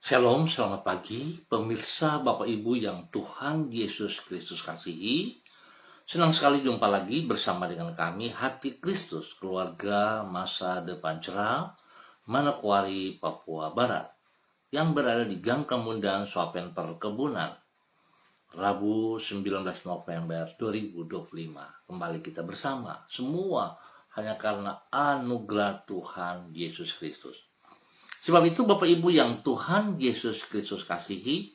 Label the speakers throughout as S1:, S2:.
S1: Shalom, selamat pagi, pemirsa Bapak Ibu yang Tuhan Yesus Kristus kasihi. Senang sekali jumpa lagi bersama dengan kami, Hati Kristus, keluarga masa depan cerah, Manokwari, Papua Barat, yang berada di Gang Kemundan, Swapen Perkebunan, Rabu 19 November 2025. Kembali kita bersama, semua hanya karena anugerah Tuhan Yesus Kristus. Sebab itu Bapak Ibu yang Tuhan Yesus Kristus kasihi,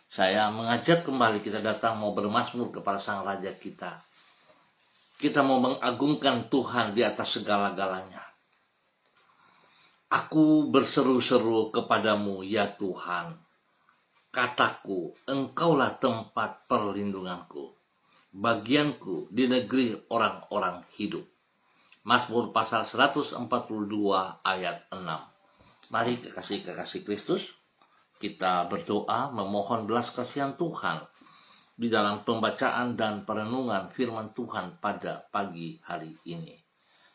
S1: saya mengajak kembali kita datang mau bermazmur kepada Sang Raja kita. Kita mau mengagungkan Tuhan di atas segala-galanya. Aku berseru-seru kepadamu ya Tuhan. Kataku, Engkaulah tempat perlindunganku, bagianku di negeri orang-orang hidup. Mazmur pasal 142 ayat 6. Mari kekasih-kekasih Kristus, kita berdoa memohon belas kasihan Tuhan di dalam pembacaan dan perenungan firman Tuhan pada pagi hari ini.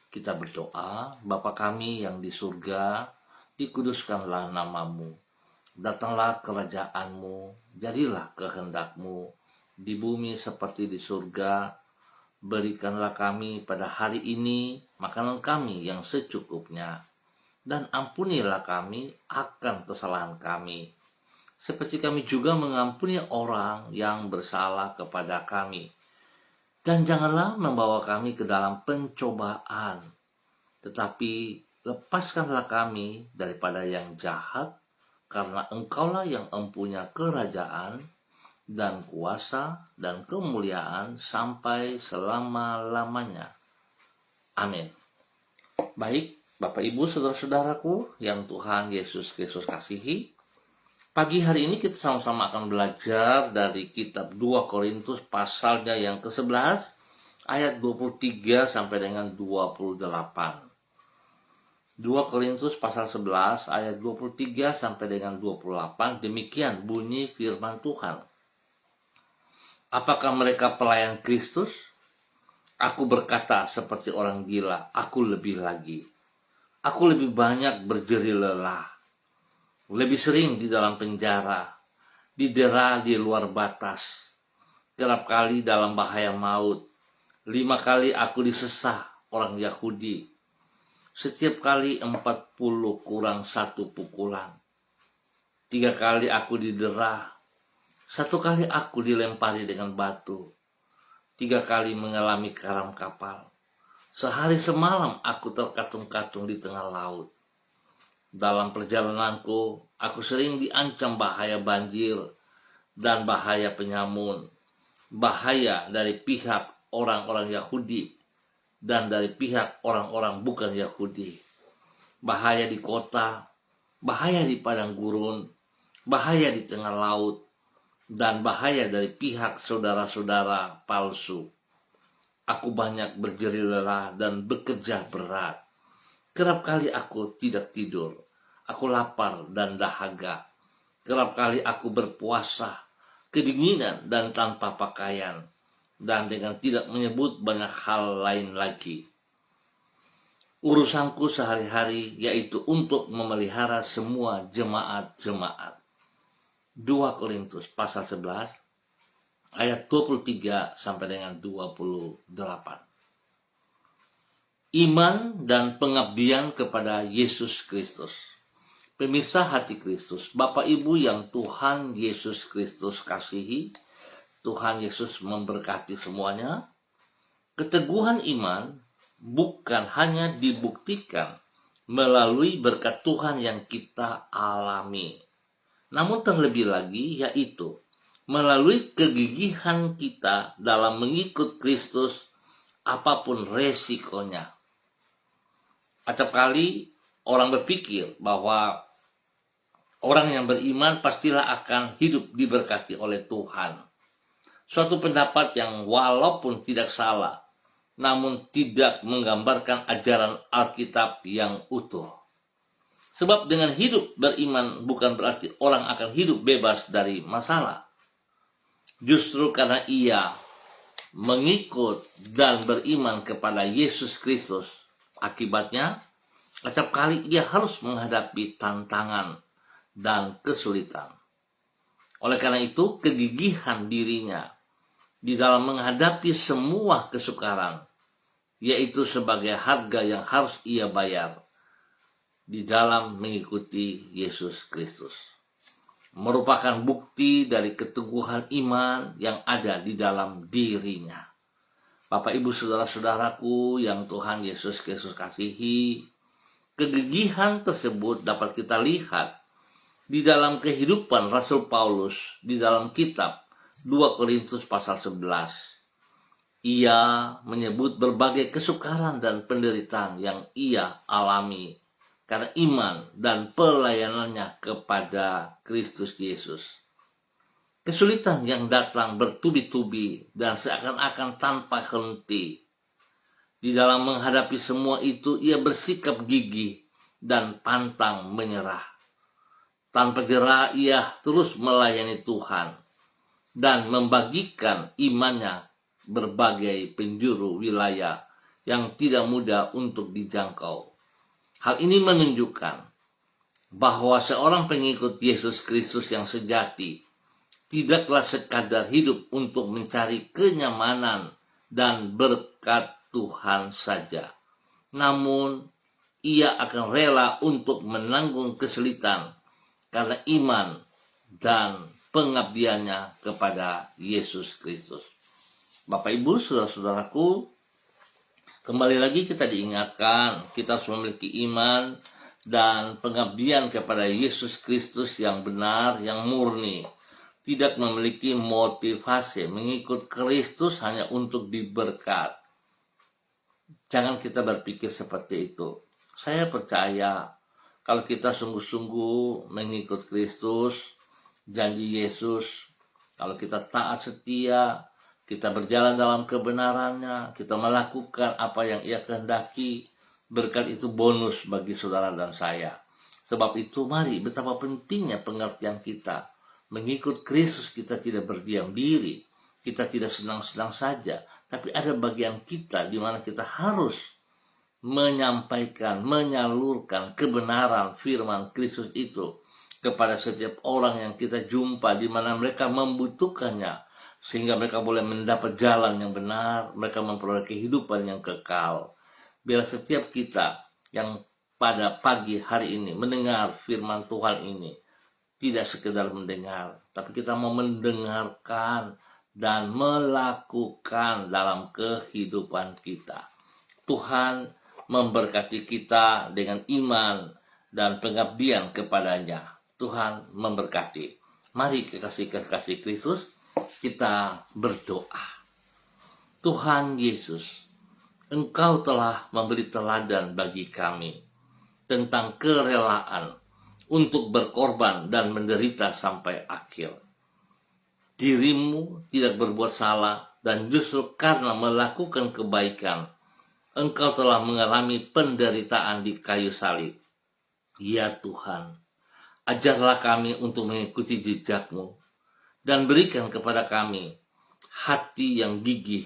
S1: Kita berdoa, Bapa kami yang di surga, dikuduskanlah namamu. Datanglah kerajaanmu, jadilah kehendakmu di bumi seperti di surga. Berikanlah kami pada hari ini makanan kami yang secukupnya. Dan ampunilah kami akan kesalahan kami, seperti kami juga mengampuni orang yang bersalah kepada kami. Dan janganlah membawa kami ke dalam pencobaan, tetapi lepaskanlah kami daripada yang jahat, karena Engkaulah yang empunya kerajaan dan kuasa dan kemuliaan sampai selama-lamanya. Amin. Baik, Bapak Ibu saudara-saudaraku yang Tuhan Yesus Kristus kasihi, pagi hari ini kita sama-sama akan belajar dari kitab 2 Korintus pasalnya yang ke-11 ayat 23 sampai dengan 28. 2 Korintus pasal 11 ayat 23 sampai dengan 28, demikian bunyi firman Tuhan. Apakah mereka pelayan Kristus? Aku berkata seperti orang gila, aku lebih lagi. Aku lebih banyak berjerih lelah, lebih sering di dalam penjara, didera di luar batas, kerap kali dalam bahaya maut. 5 kali aku disesah orang Yahudi, setiap kali 40 kurang 1 pukulan. 3 kali aku didera, 1 kali aku dilempari dengan batu, 3 kali mengalami karam kapal. Sehari semalam aku terkatung-katung di tengah laut. Dalam perjalananku, aku sering diancam bahaya banjir dan bahaya penyamun, bahaya dari pihak orang-orang Yahudi dan dari pihak orang-orang bukan Yahudi, bahaya di kota, bahaya di padang gurun, bahaya di tengah laut, dan bahaya dari pihak saudara-saudara palsu. Aku banyak berjerih lelah dan bekerja berat. Kerap kali aku tidak tidur. Aku lapar dan dahaga. Kerap kali aku berpuasa, kedinginan dan tanpa pakaian, dan dengan tidak menyebut banyak hal lain lagi. Urusanku sehari-hari yaitu untuk memelihara semua jemaat-jemaat. 2 Korintus pasal 11 ayat 23 sampai dengan 28. Iman dan pengabdian kepada Yesus Kristus. Pemirsa Hati Kristus, Bapak Ibu yang Tuhan Yesus Kristus kasihi, Tuhan Yesus memberkati semuanya. Keteguhan iman bukan hanya dibuktikan melalui berkat Tuhan yang kita alami, namun terlebih lagi yaitu melalui kegigihan kita dalam mengikut Kristus apapun resikonya. Acap kali orang berpikir bahwa orang yang beriman pastilah akan hidup diberkati oleh Tuhan. Suatu pendapat yang walaupun tidak salah, namun tidak menggambarkan ajaran Alkitab yang utuh. Sebab dengan hidup beriman bukan berarti orang akan hidup bebas dari masalah. Justru karena ia mengikut dan beriman kepada Yesus Kristus, akibatnya acap kali ia harus menghadapi tantangan dan kesulitan. Oleh karena itu, kegigihan dirinya di dalam menghadapi semua kesukaran, yaitu sebagai harga yang harus ia bayar di dalam mengikuti Yesus Kristus, merupakan bukti dari keteguhan iman yang ada di dalam dirinya. Bapak, Ibu, saudara-saudaraku yang Tuhan Yesus Kristus kasihi, kegigihan tersebut dapat kita lihat di dalam kehidupan Rasul Paulus di dalam kitab 2 Korintus pasal 11. Ia menyebut berbagai kesukaran dan penderitaan yang ia alami karena iman dan pelayanannya kepada Kristus Yesus. Kesulitan yang datang bertubi-tubi dan seakan-akan tanpa henti. Di dalam menghadapi semua itu, ia bersikap gigih dan pantang menyerah. Tanpa jera, ia terus melayani Tuhan dan membagikan imannya berbagai penjuru wilayah yang tidak mudah untuk dijangkau. Hal ini menunjukkan bahwa seorang pengikut Yesus Kristus yang sejati tidaklah sekadar hidup untuk mencari kenyamanan dan berkat Tuhan saja. Namun, ia akan rela untuk menanggung kesulitan karena iman dan pengabdiannya kepada Yesus Kristus. Bapak, Ibu, saudara-saudaraku, kembali lagi kita diingatkan, kita harus memiliki iman dan pengabdian kepada Yesus Kristus yang benar, yang murni. Tidak memiliki motivasi mengikut Kristus hanya untuk diberkat. Jangan kita berpikir seperti itu. Saya percaya kalau kita sungguh-sungguh mengikut Kristus, janji Yesus, kalau kita taat setia, kita berjalan dalam kebenarannya, kita melakukan apa yang ia kehendaki, berkat itu bonus bagi saudara dan saya. Sebab itu mari, betapa pentingnya pengertian kita. Mengikut Kristus kita tidak berdiam diri, kita tidak senang-senang saja, tapi ada bagian kita di mana kita harus menyampaikan, menyalurkan kebenaran firman Kristus itu kepada setiap orang yang kita jumpa di mana mereka membutuhkannya, sehingga mereka boleh mendapat jalan yang benar, mereka memperoleh kehidupan yang kekal. Biar setiap kita yang pada pagi hari ini mendengar firman Tuhan ini, tidak sekedar mendengar, tapi kita mau mendengarkan dan melakukan dalam kehidupan kita. Tuhan memberkati kita dengan iman dan pengabdian kepadanya. Tuhan memberkati. Mari kekasih-kekasih Kristus, kita berdoa. Tuhan Yesus, Engkau telah memberi teladan bagi kami tentang kerelaan untuk berkorban dan menderita sampai akhir. Dirimu tidak berbuat salah dan justru karena melakukan kebaikan, Engkau telah mengalami penderitaan di kayu salib. Ya Tuhan, ajarlah kami untuk mengikuti jejak-Mu dan berikan kepada kami hati yang gigih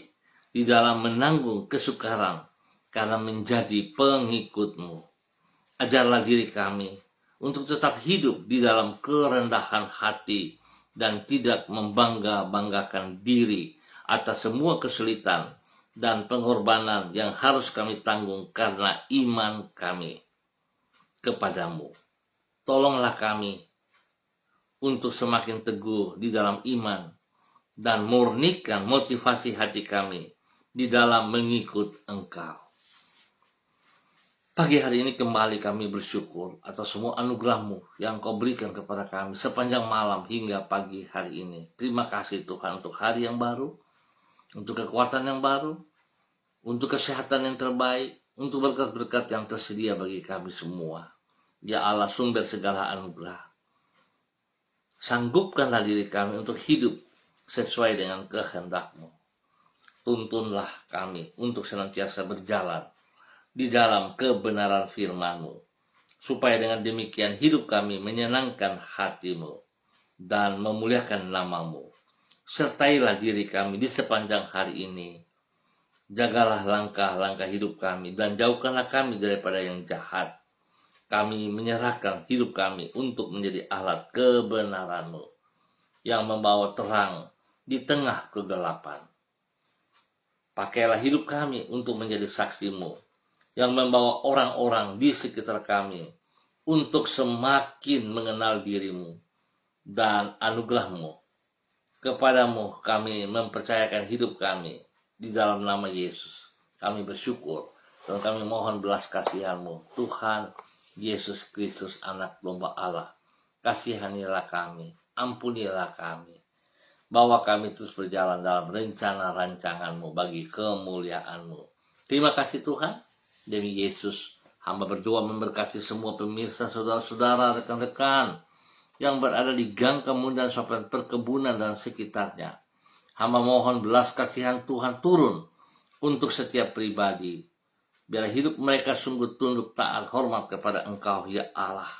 S1: di dalam menanggung kesukaran karena menjadi pengikut-Mu. Ajarlah diri kami untuk tetap hidup di dalam kerendahan hati dan tidak membangga-banggakan diri atas semua kesulitan dan pengorbanan yang harus kami tanggung karena iman kami kepadamu. Tolonglah kami untuk semakin teguh di dalam iman dan murnikan motivasi hati kami di dalam mengikut Engkau. Pagi hari ini kembali kami bersyukur atas semua anugerah-Mu yang Kau berikan kepada kami sepanjang malam hingga pagi hari ini. Terima kasih Tuhan untuk hari yang baru, untuk kekuatan yang baru, untuk kesehatan yang terbaik, untuk berkat-berkat yang tersedia bagi kami semua. Ya Allah, sumber segala anugerah. Sanggupkanlah diri kami untuk hidup sesuai dengan kehendak-Mu. Tuntunlah kami untuk senantiasa berjalan di dalam kebenaran firman-Mu, supaya dengan demikian hidup kami menyenangkan hati-Mu dan memuliakan nama-Mu. Sertailah diri kami di sepanjang hari ini. Jagalah langkah-langkah hidup kami dan jauhkanlah kami daripada yang jahat. Kami menyerahkan hidup kami untuk menjadi alat kebenaran-Mu yang membawa terang di tengah kegelapan. Pakailah hidup kami untuk menjadi saksi-Mu yang membawa orang-orang di sekitar kami untuk semakin mengenal diri-Mu dan anugerah-Mu. Kepadamu kami mempercayakan hidup kami di dalam nama Yesus. Kami bersyukur dan kami mohon belas kasihan-Mu. Tuhan Yesus Kristus, anak domba Allah, kasihanilah kami, ampunilah kami. Bawa kami terus berjalan dalam rencana rancangan-Mu bagi kemuliaan-Mu. Terima kasih Tuhan. Demi Yesus, hamba berdoa memberkati semua pemirsa, saudara-saudara, rekan-rekan yang berada di gang kemudian sopan perkebunan dan sekitarnya. Hamba mohon belas kasihan Tuhan turun untuk setiap pribadi. Biar hidup mereka sungguh tunduk taat hormat kepada Engkau ya Allah.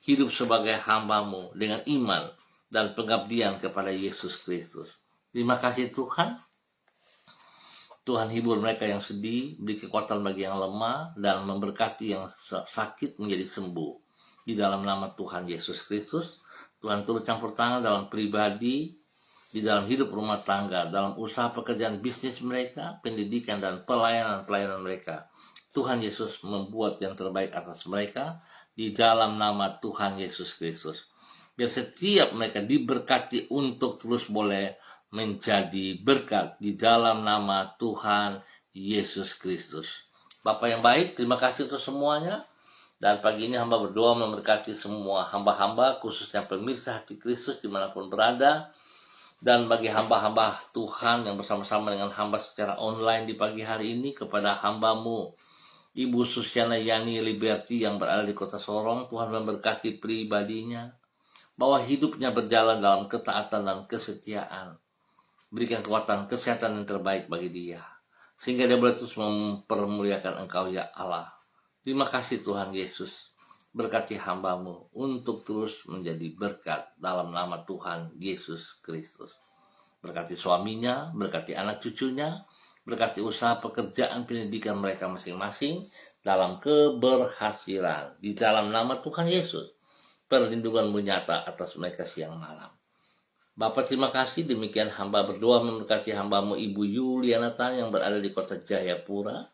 S1: Hidup sebagai hamba-Mu dengan iman dan pengabdian kepada Yesus Kristus. Terima kasih Tuhan. Tuhan hibur mereka yang sedih, beri kekuatan bagi yang lemah, dan memberkati yang sakit menjadi sembuh. Di dalam nama Tuhan Yesus Kristus, Tuhan turut campur tangan dalam pribadi, di dalam hidup rumah tangga, dalam usaha pekerjaan bisnis mereka, pendidikan dan pelayanan mereka. Tuhan Yesus membuat yang terbaik atas mereka di dalam nama Tuhan Yesus Kristus. Biar setiap mereka diberkati untuk terus boleh menjadi berkat di dalam nama Tuhan Yesus Kristus. Bapak yang baik, terima kasih untuk semuanya. Dan pagi ini hamba berdoa memberkati semua hamba-hamba, khususnya pemirsa Hati Kristus dimanapun berada. Dan bagi hamba-hamba Tuhan yang bersama-sama dengan hamba secara online di pagi hari ini, kepada hamba-Mu Ibu Susiana Yani Liberty yang berada di kota Sorong, Tuhan memberkati pribadinya, bahwa hidupnya berjalan dalam ketaatan dan kesetiaan. Berikan kekuatan kesehatan yang terbaik bagi dia, sehingga dia boleh terus mempermuliakan Engkau ya Allah. Terima kasih Tuhan Yesus. Berkati hamba-Mu untuk terus menjadi berkat dalam nama Tuhan Yesus Kristus. Berkati suaminya, berkati anak cucunya, berkati usaha pekerjaan pendidikan mereka masing-masing dalam keberhasilan. Di dalam nama Tuhan Yesus, perlindungan-Mu nyata atas mereka siang malam. Bapak terima kasih, demikian hamba berdoa memberkati hamba-Mu Ibu Yuliana Tan yang berada di kota Jayapura.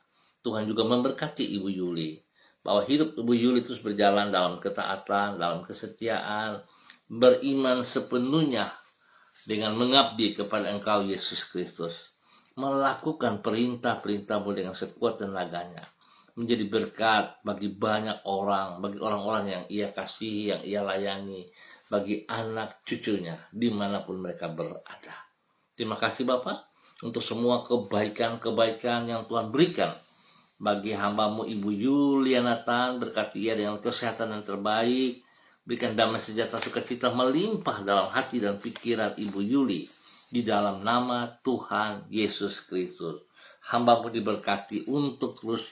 S1: Tuhan juga memberkati Ibu Yuli, bahwa hidup Ibu Yuli terus berjalan dalam ketaatan, dalam kesetiaan, beriman sepenuhnya dengan mengabdi kepada Engkau Yesus Kristus, melakukan perintah-perintah-Mu dengan sekuat tenaganya, menjadi berkat bagi banyak orang, bagi orang-orang yang ia kasihi, yang ia layani, bagi anak cucunya dimanapun mereka berada. Terima kasih Bapak untuk semua kebaikan-kebaikan yang Tuhan berikan bagi hamba-Mu Ibu Yuliana Tan. Berkati ia dengan kesehatan yang terbaik, berikan damai sejahtera sukacita melimpah dalam hati dan pikiran Ibu Yuli di dalam nama Tuhan Yesus Kristus. Hamba-Mu diberkati untuk terus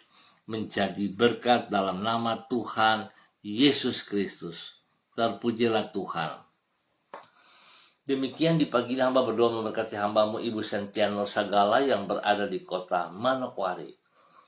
S1: menjadi berkat dalam nama Tuhan Yesus Kristus. Terpujilah Tuhan. Demikian di pagi ini hamba berdoa memberkati hamba-Mu Ibu Sentiano Sagala yang berada di kota Manokwari.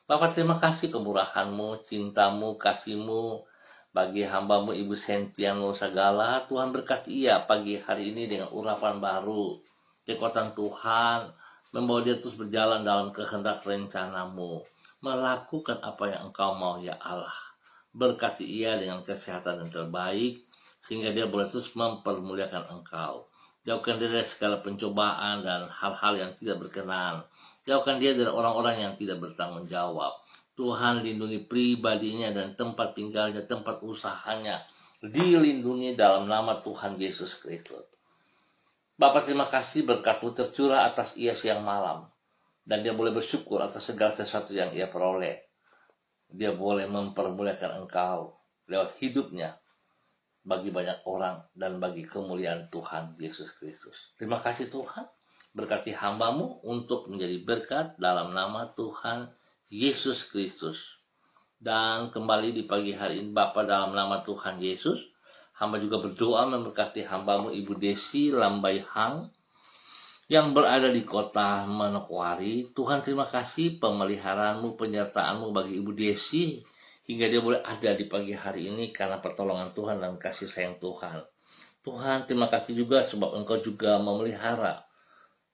S1: Bapak terima kasih kemurahan-Mu, cinta-Mu, kasih-Mu bagi hamba-Mu Ibu Sentiano Sagala. Tuhan berkati ia pagi hari ini dengan urapan baru, kekuatan Tuhan membawa dia terus berjalan dalam kehendak rencana-Mu, melakukan apa yang Engkau mau ya Allah. Berkati ia dengan kesehatan yang terbaik, sehingga dia boleh terus mempermuliakan Engkau. Jauhkan dia dari segala pencobaan dan hal-hal yang tidak berkenan. Jauhkan dia dari orang-orang yang tidak bertanggung jawab. Tuhan lindungi pribadinya dan tempat tinggalnya, tempat usahanya, dilindungi dalam nama Tuhan Yesus Kristus. Bapak terima kasih berkat-Mu tercurah atas ia siang malam, dan dia boleh bersyukur atas segala sesuatu yang ia peroleh. Dia boleh mempermuliakan Engkau lewat hidupnya bagi banyak orang dan bagi kemuliaan Tuhan Yesus Kristus. Terima kasih Tuhan, berkati hamba-Mu untuk menjadi berkat dalam nama Tuhan Yesus Kristus. Dan kembali di pagi hari ini Bapa, dalam nama Tuhan Yesus, hamba juga berdoa memberkati hamba-Mu Ibu Desi Lambai Hang yang berada di kota Manokwari. Tuhan terima kasih pemeliharaan-Mu, penyertaan-Mu bagi Ibu Desi hingga dia boleh ada di pagi hari ini karena pertolongan Tuhan dan kasih sayang Tuhan. Tuhan, terima kasih juga sebab Engkau juga memelihara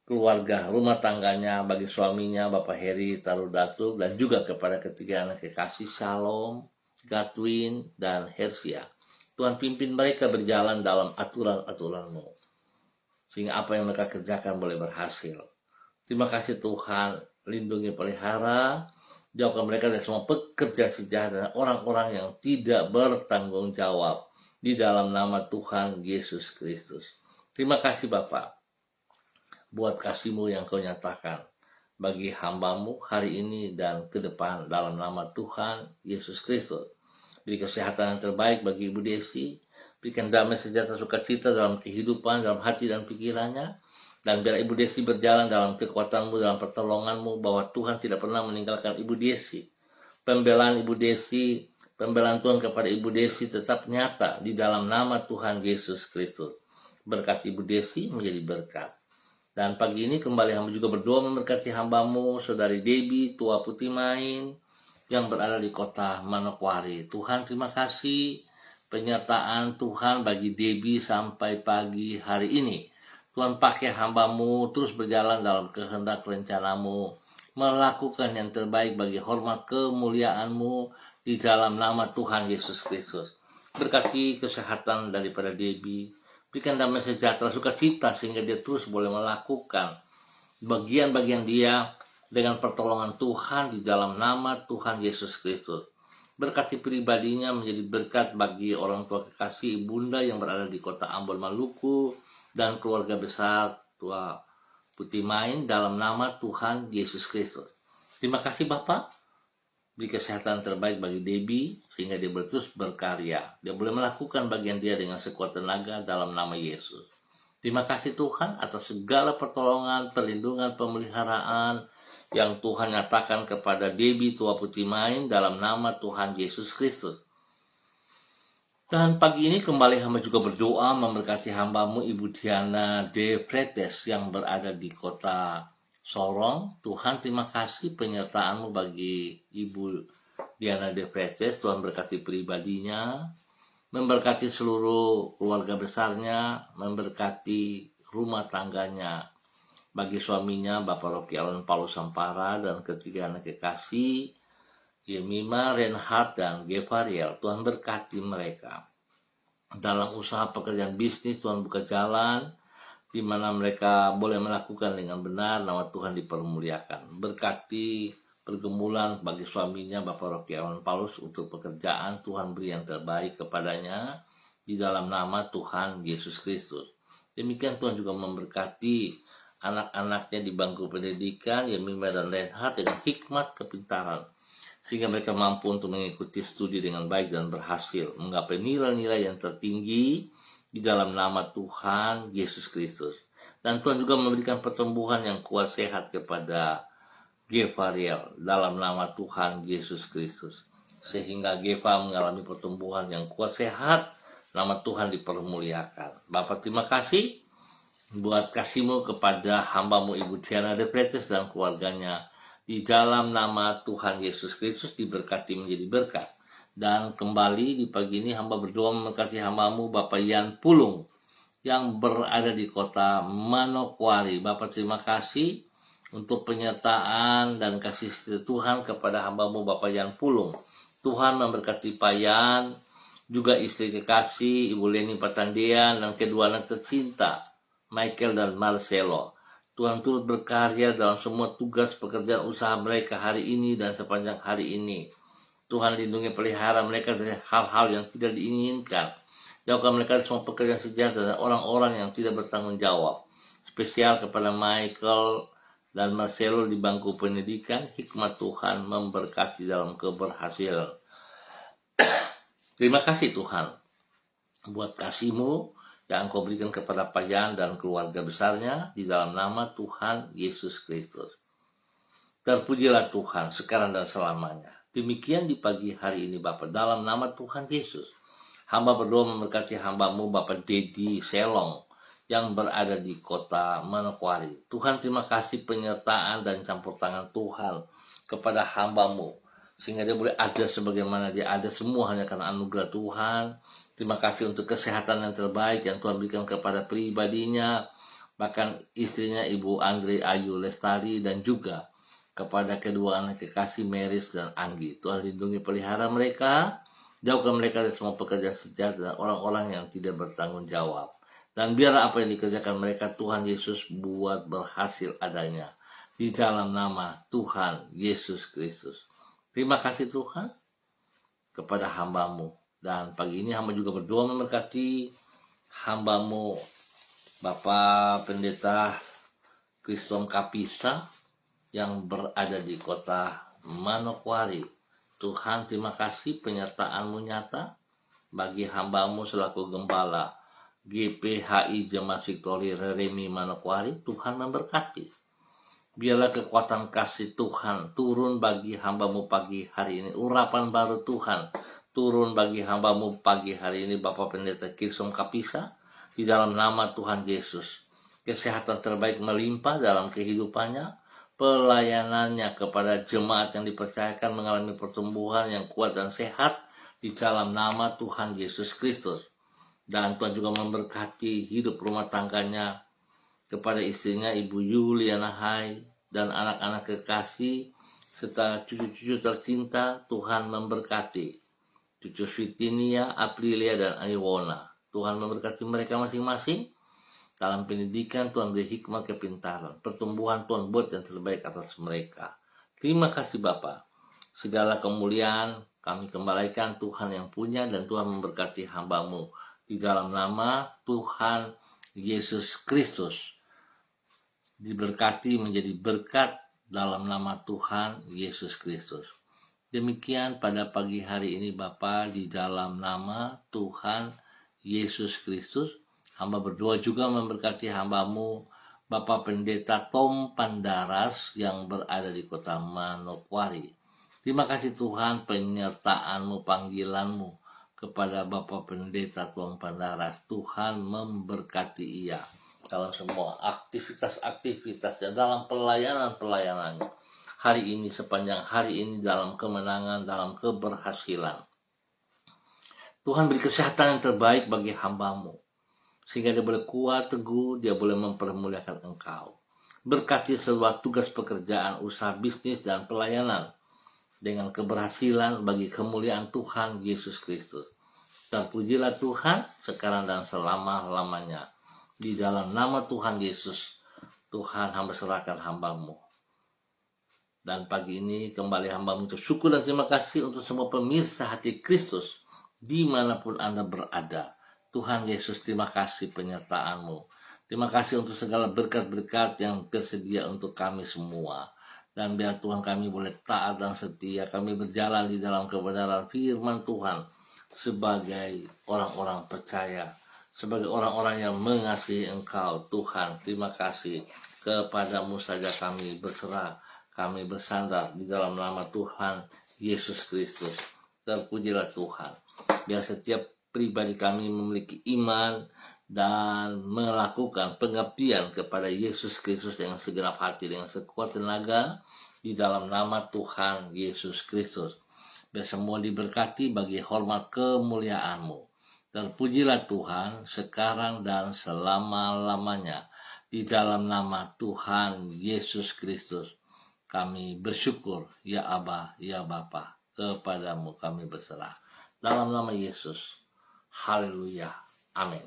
S1: keluarga, rumah tangganya bagi suaminya, Bapak Heri Tarudatu, dan juga kepada ketiga anak kekasih Shalom, Gatwin, dan Hersia. Tuhan pimpin mereka berjalan dalam aturan-aturan-Mu, sehingga apa yang mereka kerjakan boleh berhasil. Terima kasih Tuhan, lindungi pelihara, jauhkan mereka dari semua pekerja sejahat dan orang-orang yang tidak bertanggung jawab di dalam nama Tuhan Yesus Kristus. Terima kasih Bapak, buat kasih-Mu yang Kau nyatakan bagi hamba-Mu hari ini dan ke depan dalam nama Tuhan Yesus Kristus. Beri kesehatan yang terbaik bagi Ibu Desi, berikan damai sejahtera sukacita dalam kehidupan, dalam hati dan pikirannya, dan biar Ibu Desi berjalan dalam kekuatan-Mu, dalam pertolongan-Mu, bahwa Tuhan tidak pernah meninggalkan Ibu Desi. Pembelaan Ibu Desi, pembelaan Tuhan kepada Ibu Desi tetap nyata di dalam nama Tuhan Yesus Kristus. Berkat Ibu Desi menjadi berkat. Dan pagi ini kembali hamba juga berdoa memberkati hamba-Mu, Saudari Debbie Tua Putih Main, yang berada di kota Manokwari. Tuhan, terima kasih penyertaan Tuhan bagi Debbie sampai pagi hari ini. Tuhan, pakai hamba-Mu terus berjalan dalam kehendak rencana-Mu, melakukan yang terbaik bagi hormat kemuliaan-Mu di dalam nama Tuhan Yesus Kristus. Berkati kesehatan daripada Debbie, berikan damai sejahtera sukacita sehingga dia terus boleh melakukan bagian-bagian dia dengan pertolongan Tuhan di dalam nama Tuhan Yesus Kristus. Berkati pribadinya menjadi berkat bagi orang tua kekasih Ibunda yang berada di kota Ambon, Maluku, dan keluarga besar Tua Putih Main dalam nama Tuhan Yesus Kristus. Terima kasih Bapak. Beri kesehatan terbaik bagi Debbie sehingga dia terus berkarya. Dia boleh melakukan bagian dia dengan sekuat tenaga dalam nama Yesus. Terima kasih Tuhan atas segala pertolongan, perlindungan, pemeliharaan yang Tuhan nyatakan kepada Debbie Tua Putih Main dalam nama Tuhan Yesus Kristus. Dan pagi ini kembali hamba juga berdoa memberkati hamba-Mu Ibu Diana De Fretes yang berada di kota Sorong. Tuhan, terima kasih penyertaan-Mu bagi Ibu Diana De Fretes. Tuhan berkati pribadinya, memberkati seluruh keluarga besarnya, memberkati rumah tangganya. Bagi suaminya, Bapak Rocky Allen Paulus Sampara, dan ketiga anak kekasih, Yemima, Reinhard, dan Gevariel. Tuhan berkati mereka. Dalam usaha pekerjaan bisnis, Tuhan buka jalan, di mana mereka boleh melakukan dengan benar, nama Tuhan dipermuliakan. Berkati pergumulan bagi suaminya, Bapak Rocky Allen Paulus, untuk pekerjaan, Tuhan beri yang terbaik kepadanya, di dalam nama Tuhan Yesus Kristus. Demikian Tuhan juga memberkati anak-anaknya di bangku pendidikan, Yemima dan Reinhard, dengan hikmat kepintaran, sehingga mereka mampu untuk mengikuti studi dengan baik dan berhasil menggapai nilai-nilai yang tertinggi di dalam nama Tuhan Yesus Kristus. Dan Tuhan juga memberikan pertumbuhan yang kuat sehat kepada Gevariel dalam nama Tuhan Yesus Kristus, sehingga Geva mengalami pertumbuhan yang kuat sehat, nama Tuhan dipermuliakan. Bapak, terima kasih buat kasih-Mu kepada hamba-Mu Ibu Diana De Fretes dan keluarganya. Di dalam nama Tuhan Yesus Kristus diberkati menjadi berkat. Dan kembali di pagi ini hamba berdoa memberkati hamba-Mu Bapak Yan Pulung yang berada di kota Manokwari. Bapak, terima kasih untuk penyertaan dan kasih setia Tuhan kepada hamba-Mu Bapak Yan Pulung. Tuhan memberkati Pak Yan, juga istri kekasih Ibu Leni Patandian, dan kedua anak tercinta Michael dan Marcelo. Tuhan turut berkarya dalam semua tugas pekerjaan usaha mereka hari ini dan sepanjang hari ini. Tuhan lindungi pelihara mereka dari hal-hal yang tidak diinginkan. Jauhkan mereka dari semua pekerjaan sejahtera dan orang-orang yang tidak bertanggung jawab. Spesial kepada Michael dan Marcelo di bangku pendidikan, hikmat Tuhan memberkati dalam keberhasilan. Terima kasih Tuhan buat kasih-Mu yang Engkau berikan kepada Pak Yan dan keluarga besarnya di dalam nama Tuhan Yesus Kristus. Terpujilah Tuhan sekarang dan selamanya. Demikian di pagi hari ini Bapak, dalam nama Tuhan Yesus, hamba berdoa memberkati hamba-Mu Bapak Dedi Selong yang berada di kota Manokwari. Tuhan, terima kasih penyertaan dan campur tangan Tuhan kepada hamba-Mu sehingga dia boleh ada sebagaimana dia ada, semua hanya karena anugerah Tuhan. Terima kasih untuk kesehatan yang terbaik yang Tuhan berikan kepada pribadinya, bahkan istrinya Ibu Andre Ayu Lestari, dan juga kepada kedua anak kekasih Meris dan Anggi. Tuhan lindungi pelihara mereka, jauhkan mereka dari semua pekerja sejahat dan orang-orang yang tidak bertanggung jawab. Dan biarlah apa yang dikerjakan mereka Tuhan Yesus buat berhasil adanya. Di dalam nama Tuhan Yesus Kristus. Terima kasih Tuhan kepada hamba-Mu. Dan pagi ini hamba juga berdoa memberkati hamba-Mu Bapak Pendeta Kriston Kapisa yang berada di kota Manokwari. Tuhan, terima kasih penyertaan-Mu nyata bagi hamba-Mu selaku gembala GPHI Jemaat Victory Reremi Manokwari. Tuhan memberkati. Biarlah kekuatan kasih Tuhan turun bagi hamba-Mu pagi hari ini. Urapan baru Tuhan turun bagi hamba-Mu pagi hari ini, Bapak Pendeta Kriston Kapisa, di dalam nama Tuhan Yesus. Kesehatan terbaik melimpah dalam kehidupannya, pelayanannya kepada jemaat yang dipercayakan mengalami pertumbuhan yang kuat dan sehat di dalam nama Tuhan Yesus Kristus. Dan Tuhan juga memberkati hidup rumah tangganya kepada istrinya Ibu Yuliana Hai dan anak-anak kekasih serta cucu-cucu tercinta. Tuhan memberkati cucu Fitinia, Aprilia, dan Iwona. Tuhan memberkati mereka masing-masing dalam pendidikan. Tuhan beri hikmat, kepintaran, pertumbuhan. Tuhan buat yang terbaik atas mereka. Terima kasih Bapa. Segala kemuliaan kami kembalikan Tuhan yang punya, dan Tuhan memberkati hamba-Mu di dalam nama Tuhan Yesus Kristus. Diberkati menjadi berkat dalam nama Tuhan Yesus Kristus. Demikian pada pagi hari ini Bapa, di dalam nama Tuhan Yesus Kristus. Hamba berdoa juga memberkati hamba-Mu Bapak Pendeta Tom Pandaras yang berada di kota Manokwari. Terima kasih Tuhan penyertaan-Mu, panggilan-Mu kepada Bapak Pendeta Tom Pandaras. Tuhan memberkati ia dalam semua aktivitas-aktivitas dan dalam pelayanan-pelayanannya hari ini, sepanjang hari ini, dalam kemenangan, dalam keberhasilan. Tuhan beri kesehatan yang terbaik bagi hamba-Mu, sehingga dia boleh kuat, teguh, dia boleh mempermuliakan Engkau. Berkati seluruh tugas pekerjaan, usaha, bisnis, dan pelayanan dengan keberhasilan bagi kemuliaan Tuhan Yesus Kristus. Terpujilah Tuhan sekarang dan selama-lamanya. Di dalam nama Tuhan Yesus, Tuhan hamba serahkan hamba-Mu. Dan pagi ini kembali hamba untuk syukur dan terima kasih untuk semua pemirsa hati Kristus dimanapun Anda berada. Tuhan Yesus, terima kasih penyertaan-Mu. Terima kasih untuk segala berkat-berkat yang tersedia untuk kami semua. Dan biar Tuhan kami boleh taat dan setia, kami berjalan di dalam kebenaran firman Tuhan sebagai orang-orang percaya, sebagai orang-orang yang mengasihi Engkau. Tuhan, terima kasih. Kepadamu saja kami berserah, kami bersandar di dalam nama Tuhan Yesus Kristus. Terpujilah Tuhan. Biar setiap pribadi kami memiliki iman dan melakukan pengabdian kepada Yesus Kristus dengan segenap hati, dengan sekuat tenaga di dalam nama Tuhan Yesus Kristus. Biar semua diberkati bagi hormat kemuliaan-Mu. Terpujilah Tuhan sekarang dan selama-lamanya. Di dalam nama Tuhan Yesus Kristus kami bersyukur, ya Aba, ya Bapa, kepadamu kami berserah. Dalam nama Yesus, haleluya, amin.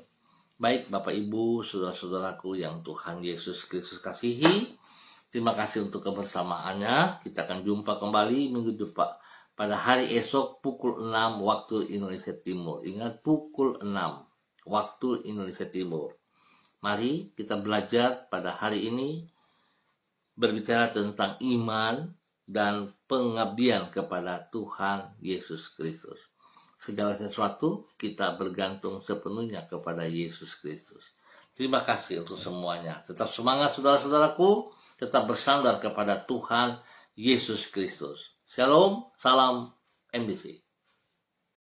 S1: Baik Bapak Ibu, saudara-saudaraku yang Tuhan Yesus Kristus kasihi, terima kasih untuk kebersamaannya. Kita akan jumpa kembali minggu depan pada hari esok pukul 6 waktu Indonesia Timur. Ingat, pukul 6 waktu Indonesia Timur. Mari kita belajar pada hari ini berbicara tentang iman dan pengabdian kepada Tuhan Yesus Kristus. Segala sesuatu kita bergantung sepenuhnya kepada Yesus Kristus. Terima kasih untuk semuanya. Tetap semangat saudara-saudaraku, tetap bersandar kepada Tuhan Yesus Kristus. Shalom, salam MBC.